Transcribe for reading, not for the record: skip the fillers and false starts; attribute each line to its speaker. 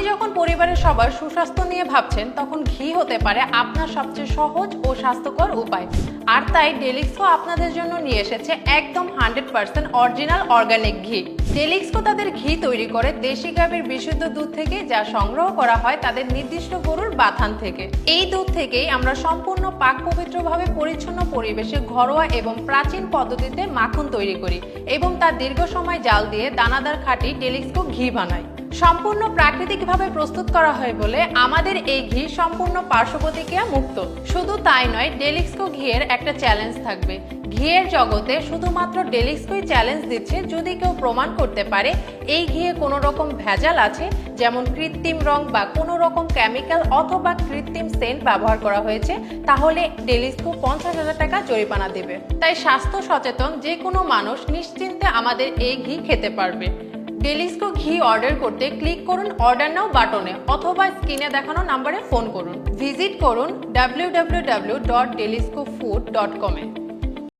Speaker 1: যখন পরিবারের সবার সুস্বাস্থ্য নিয়ে ভাবছেন তখন ঘি হতে পারে আপনার সবচেয়ে সহজ ও স্বাস্থ্যকর উপায়। আর তাই ডেলিক্সকো আপনাদের জন্য নিয়ে এসেছে একদম 100% অরিজিনাল অর্গানিক ঘি। ডেলিক্সকো তাদের ঘি তৈরি করে দেশি গাভীর বিশুদ্ধ দুধ থেকে, যা সংগ্রহ করা হয় তাদের নির্দিষ্ট গরুর বাথান থেকে। এই দুধ থেকেই আমরা সম্পূর্ণ পাক পবিত্রভাবে পরিচ্ছন্ন পরিবেশে ঘরোয়া এবং প্রাচীন পদ্ধতিতে মাখন তৈরি করি এবং তা দীর্ঘ সময় জাল দিয়ে দানাদার খাঁটি ডেলিক্সকো ঘি বানাই। সম্পূর্ণ প্রাকৃতিকভাবে প্রস্তুত করা হয় বলে আমাদের এই ঘি সম্পূর্ণ পার্শ্ব প্রতিক্রিয়া মুক্ত। শুধু তাই নয়, ডেলিক্সকো ঘিয়ের একটা চ্যালেঞ্জ থাকবে। ঘিয়ের জগতে শুধুমাত্র ডেলিক্সকোই চ্যালেঞ্জ দিচ্ছে, যদি কেউ প্রমাণ করতে পারে এই ঘিয়ে কোনো রকম ভেজাল আছে, যেমন কৃত্রিম রং বা কোনো রকম কেমিক্যাল অথবা কৃত্রিম সেন্ট ব্যবহার করা হয়েছে, তাহলে ডেলিক্সকো 50,000 টাকা জরিমানা দেবে। তাই স্বাস্থ্য সচেতন যে কোনো মানুষ নিশ্চিন্তে আমাদের এই ঘি খেতে পারবে। ডেলিক্সকো ঘি অর্ডার করতে ক্লিক করুন অর্ডার নাও বাটনে অথবা স্ক্রিনে দেখানো নম্বরে ফোন করুন। ভিজিট করুন www.deliscofood.com এ।